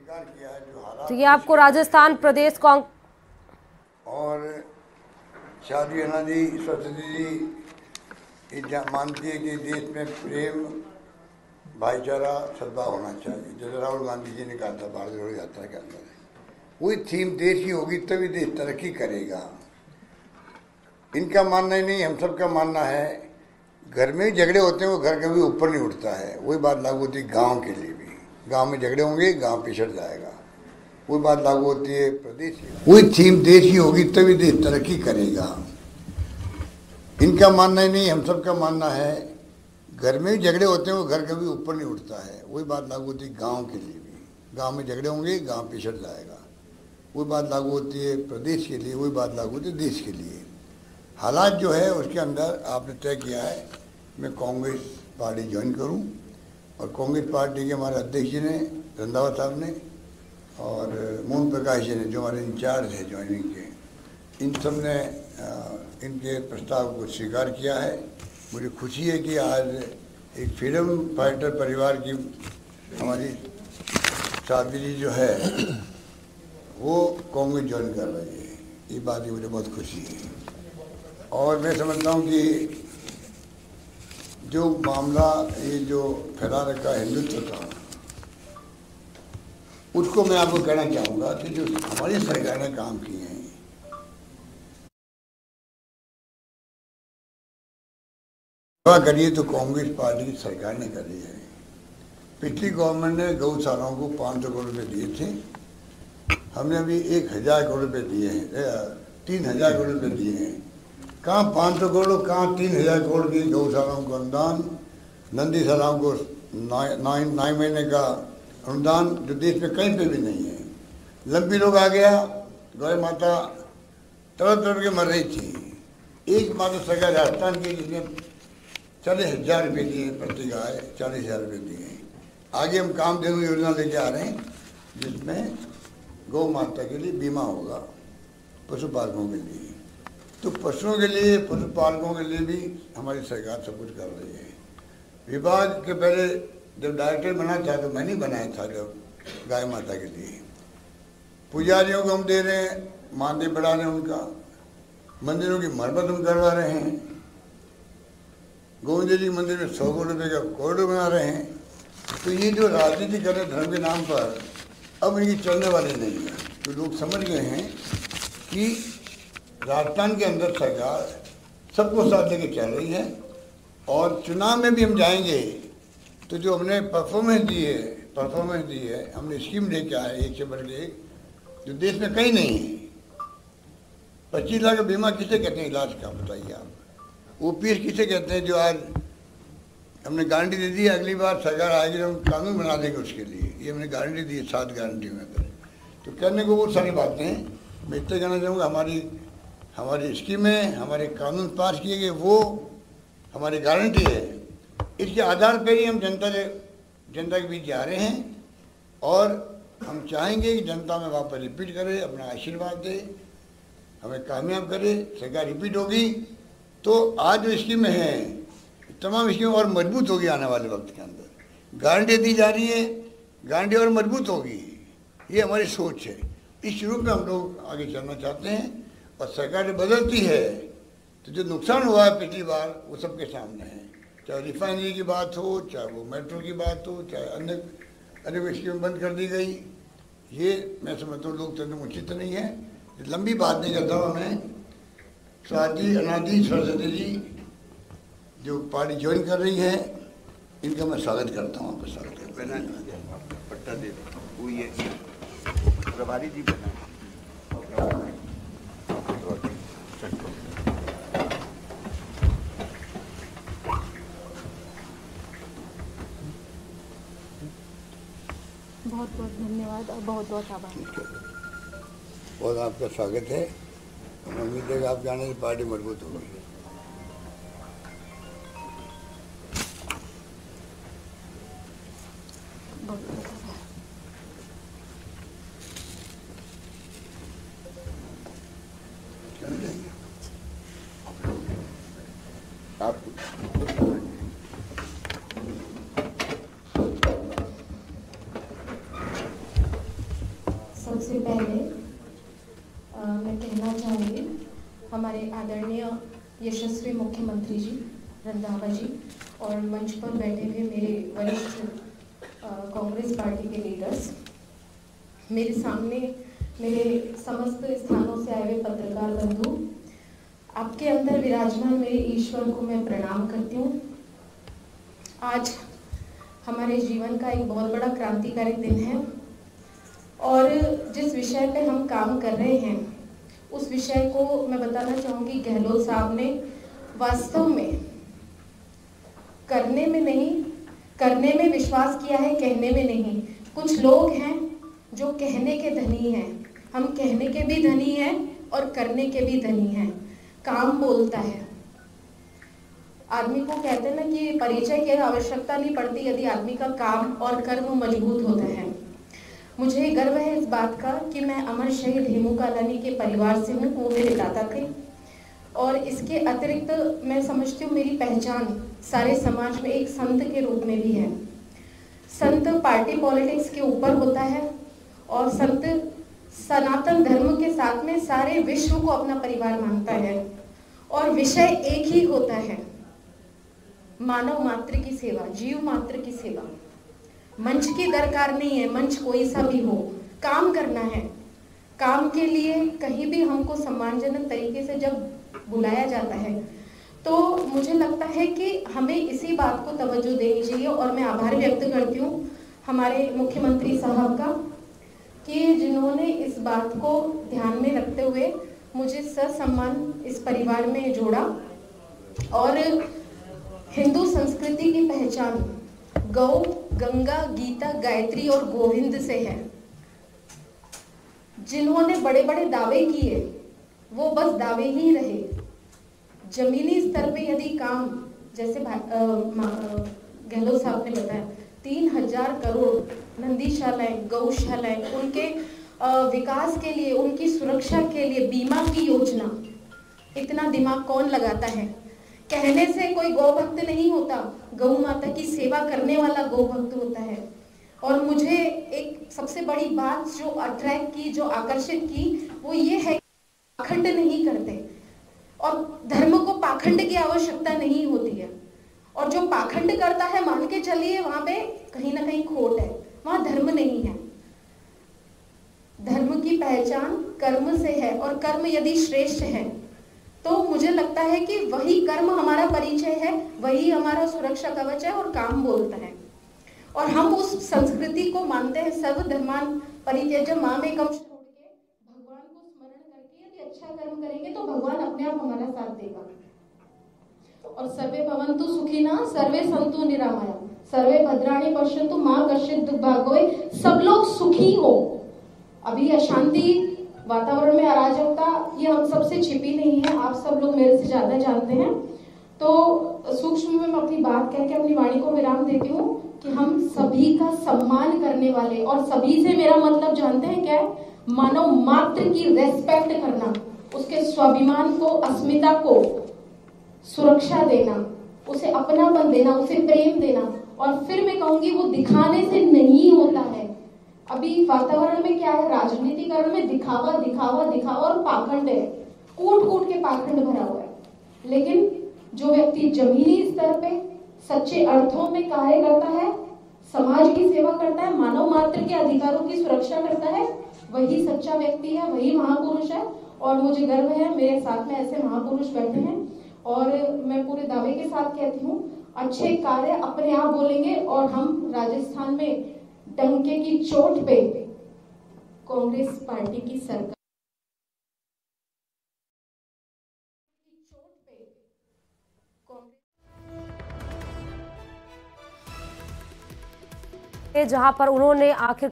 स्वीकार किया है जो हालात। तो ये आपको राजस्थान प्रदेश कांग्रेस और शादी अनादी सरस्वती जी मानती है कि देश में प्रेम भाईचारा सद्भाव होना चाहिए, जैसे राहुल गांधी जी ने कहा था भारत जोड़ो यात्रा के अंदर। वही थीम देश की होगी तभी देश तरक्की करेगा। इनका मानना ही नहीं, हम सबका मानना है घर में झगड़े होते हैं वो घर कभी ऊपर नहीं उठता है। वही बात लागू होती है गांव के लिए भी। गांव में झगड़े होंगे गांव पिछड़ जाएगा। वही बात लागू होती है प्रदेश की। वही थीम देश की होगी तभी देश तरक्की करेगा। इनका मानना ही नहीं, हम सबका मानना है घर में झगड़े होते हैं वो घर कभी ऊपर नहीं उठता है। वही बात लागू होती है गाँव के लिए भी। गाँव में झगड़े होंगे गाँव पिछड़ जाएगा। वही बात लागू होती है प्रदेश के लिए, वही बात लागू होती है देश के लिए। हालात जो है उसके अंदर आपने तय किया है मैं कांग्रेस पार्टी ज्वाइन करूं, और कांग्रेस पार्टी के हमारे अध्यक्ष जी ने, रंधावा साहब ने और मोहन प्रकाश जी ने जो हमारे इंचार्ज है ज्वाइनिंग के, इन सब ने इनके प्रस्ताव को स्वीकार किया है। मुझे खुशी है कि आज एक फ्रीडम फाइटर परिवार की हमारी साथी जी जो है वो कांग्रेस ज्वाइन कर रही है। ये बात ही मुझे बहुत खुशी है। और मैं समझता हूँ कि जो मामला ये जो फैला रखा हिंदुत्व का, उसको मैं आपको कहना चाहूँगा कि जो हमारी सरकार ने काम किए हैं, करिए तो कांग्रेस पार्टी की सरकार ने करी है। पिछली गवर्नमेंट ने गौशालाओं को 500 करोड़ रुपये दिए थे, हमने अभी 1000 करोड़ रुपये दिए हैं, 3000 करोड़ रुपये दिए हैं। कहाँ 500 करोड़, कहाँ 3000 करोड़ की गौशालाओं को अनुदान, नंदीशालाओं को 9 महीने का अनुदान, जो देश में कहीं पे भी नहीं है। लंबी रोग आ गया, गौ माता तड़प तड़प के मर रही थी। एक मात्र सरकार राजस्थान की जिसने 40,000 रुपये दिए प्रति गाय, 40,000 रुपये दिए। आगे हम कामधेनु योजना लेके आ रहे हैं जिसमें गौ माता के लिए बीमा होगा पशुपालकों के लिए। तो पशुओं के लिए, पशुपालकों के लिए भी हमारी सरकार सब कुछ कर रही है। विभाग के पहले जब डायरेक्टर बना था तो मैंने बनाया था, जब गाय माता के लिए पुजारियों को हम दे रहे हैं, मानदेय बढ़ा रहे हैं उनका, मंदिरों की मरम्मत हम करवा रहे हैं, गोविंद जी मंदिर में 100 करोड़ रुपये का कॉरिडोर बना रहे हैं। तो ये जो राजनीति कर रहे धर्म के नाम पर, अब इनकी चलने वाली नहीं है। तो लोग समझ गए हैं कि राजस्थान के अंदर सरकार सबको साथ लेके चल रही है, और चुनाव में भी हम जाएंगे तो जो हमने परफॉर्मेंस दी है, हमने स्कीम लेके आए एक से बढ़ के एक, जो देश में कहीं नहीं है। 25 लाख का बीमा किसे कहते हैं इलाज का, बताइए आप। OPS किसे कहते हैं, जो आज हमने गारंटी दे दी है अगली बार सरकार आएगी तो हम कानून बना देंगे उसके लिए। ये हमने गारंटी दी है 7 गारंटी में। तो कहने को बहुत सारी बातें हैं। मैं इतना कहना चाहूँगा हमारी स्कीमें, हमारे कानून पास किए गए, वो हमारी गारंटी है। इसके आधार पर ही हम जनता के बीच जा रहे हैं, और हम चाहेंगे कि जनता में वापस रिपीट करे, अपना आशीर्वाद दे, हमें कामयाब करे, सरकार रिपीट होगी तो आज जो स्कीमें हैं तमाम स्कीमें और मजबूत होगी आने वाले वक्त के अंदर। गारंटी दी जा रही है, गारंटी और मजबूत होगी, ये हमारी सोच है। इस रूप में हम लोग आगे चलना चाहते हैं, और सरकार बदलती है तो जो नुकसान हुआ है पिछली बार वो सबके सामने है। चाहे रिफाइनरी की बात हो, चाहे वो मेट्रो की बात हो, चाहे अन्य स्कीमें बंद कर दी गई। ये मैं समझता हूँ लोकतंत्र में उचित नहीं है। लंबी बात नहीं करता हूँ मैं। शादी अनादी सरस्वती जी जो पार्टी ज्वाइन कर रही है, इनका मैं स्वागत करता हूँ। आपका स्वागत करता हूँ। पट्टा दे वो ये प्रभारी जी बना। बहुत बहुत धन्यवाद और बहुत बहुत आभार। बहुत आपका स्वागत है। उम्मीद है कि आपके आने से पार्टी मजबूत होगी। सबसे पहले मैं कहना चाहूँगी हमारे आदरणीय यशस्वी मुख्यमंत्री जी रंधावा जी और मंच पर बैठे हुए मेरे वरिष्ठ कांग्रेस पार्टी के लीडर्स, मेरे सामने मेरे समस्त स्थानों से आए हुए पत्रकार बंधु, आपके अंदर विराजमान मेरे ईश्वर को मैं प्रणाम करती हूँ। आज हमारे जीवन का एक बहुत बड़ा क्रांतिकारी दिन है और जिस विषय पे हम काम कर रहे हैं उस विषय को मैं बताना चाहूँगी, गहलोत साहब ने वास्तव में करने में नहीं, करने में विश्वास किया है, कहने में नहीं। कुछ लोग हैं जो कहने के धनी हैं, हम कहने के भी धनी हैं और करने के भी धनी हैं। काम बोलता है। आदमी को कहते हैं ना कि परिचय की आवश्यकता नहीं पड़ती यदि आदमी का काम और कर्म मजबूत होता है। मुझे गर्व है इस बात का कि मैं अमर शहीद हेमू कालानी के परिवार से हूँ, वो मेरे दादा थे। और इसके अतिरिक्त मैं समझती हूँ मेरी पहचान सारे समाज में एक संत के रूप में भी है। संत पार्टी पॉलिटिक्स के ऊपर होता है और संत सनातन धर्म के साथ में सारे विश्व को अपना परिवार मानता है और विषय एक ही होता है, मानव मात्र की सेवा, जीव मात्र की सेवा। मंच की दरकार नहीं है, मंच कोई सा भी हो, काम करना है। काम के लिए कहीं भी हमको सम्मानजनक तरीके से जब बुलाया जाता है तो मुझे लगता है कि हमें इसी बात को तवज्जो देनी चाहिए। और मैं आभार व्यक्त करती हूँ हमारे मुख्यमंत्री साहब का कि जिन्होंने इस बात को ध्यान में रखते हुए मुझे ससम्मान इस परिवार में जोड़ा। और हिंदू संस्कृति की पहचान गौ, गंगा, गीता, गायत्री और गोविंद से है। जिन्होंने बड़े बड़े दावे किए वो बस दावे ही रहे। जमीनी स्तर पे यदि काम, जैसे गहलोत साहब ने बताया, 3000 करोड़ नंदीशालाएं, गौशालाएं, उनके विकास के लिए, उनकी सुरक्षा के लिए बीमा की योजना, इतना दिमाग कौन लगाता है? कहने से कोई गौ भक्त नहीं होता, गौ माता की सेवा करने वाला गौ भक्त होता है। और मुझे एक सबसे बड़ी बात जो अट्रैक्ट की, जो आकर्षित की, वो ये है कि पाखंड नहीं करते और धर्म को पाखंड की आवश्यकता नहीं होती है। और जो पाखंड करता है, मान के चलिए वहां पे कहीं ना कहीं खोट है, वहां धर्म नहीं है। धर्म की पहचान कर्म से है और कर्म यदि श्रेष्ठ है तो मुझे लगता है कि वही कर्म हमारा परिचय है, वही हमारा सुरक्षा कवच है और काम बोलता है। और हम उस संस्कृति को मानते हैं, सर्वधर्मान परित्यज्य मामेकं छोड़ के भगवान को स्मरण करके यदि अच्छा कर्म करेंगे तो भगवान अपने आप हमारा साथ देगा। और सर्वे भवन्तु सुखिनः, सर्वे सन्तु निरामया, सर्वे भद्राणि पश्यन्तु मा कश्चित् दुर्भाग्यो भवेत्। सब लोग सुखी हो। अभी अशांति, वातावरण में अराजकता, ये हम सबसे छिपी नहीं है, आप सब लोग मेरे से ज्यादा जानते हैं। तो सूक्ष्म में मैं अपनी बात कह के अपनी वाणी को विराम देती हूँ कि हम सभी का सम्मान करने वाले, और सभी से मेरा मतलब जानते हैं क्या है? मानव मात्र की रेस्पेक्ट करना, उसके स्वाभिमान को, अस्मिता को सुरक्षा देना, उसे अपनापन देना, उसे प्रेम देना। और फिर मैं कहूंगी वो दिखाने से नहीं होता है। अभी वातावरण में क्या है? राजनीतिकरण में दिखावा दिखावा दिखावा और पाखंड है, कूट कूट के पाखंड भरा हुआ है। लेकिन जो व्यक्ति जमीनी स्तर पे सच्चे अर्थों में कार्य करता है, समाज की सेवा करता है, मानव मात्र के अधिकारों की सुरक्षा करता है, वही सच्चा व्यक्ति है, वही महापुरुष है। और मुझे गर्व है मेरे साथ में ऐसे महापुरुष बैठे हैं। और मैं पूरे दावे के साथ कहती हूँ, अच्छे कार्य अपने आप बोलेंगे। और हम राजस्थान में डंके की चोट पे कांग्रेस पार्टी की सरकार जहां पर उन्होंने आखिर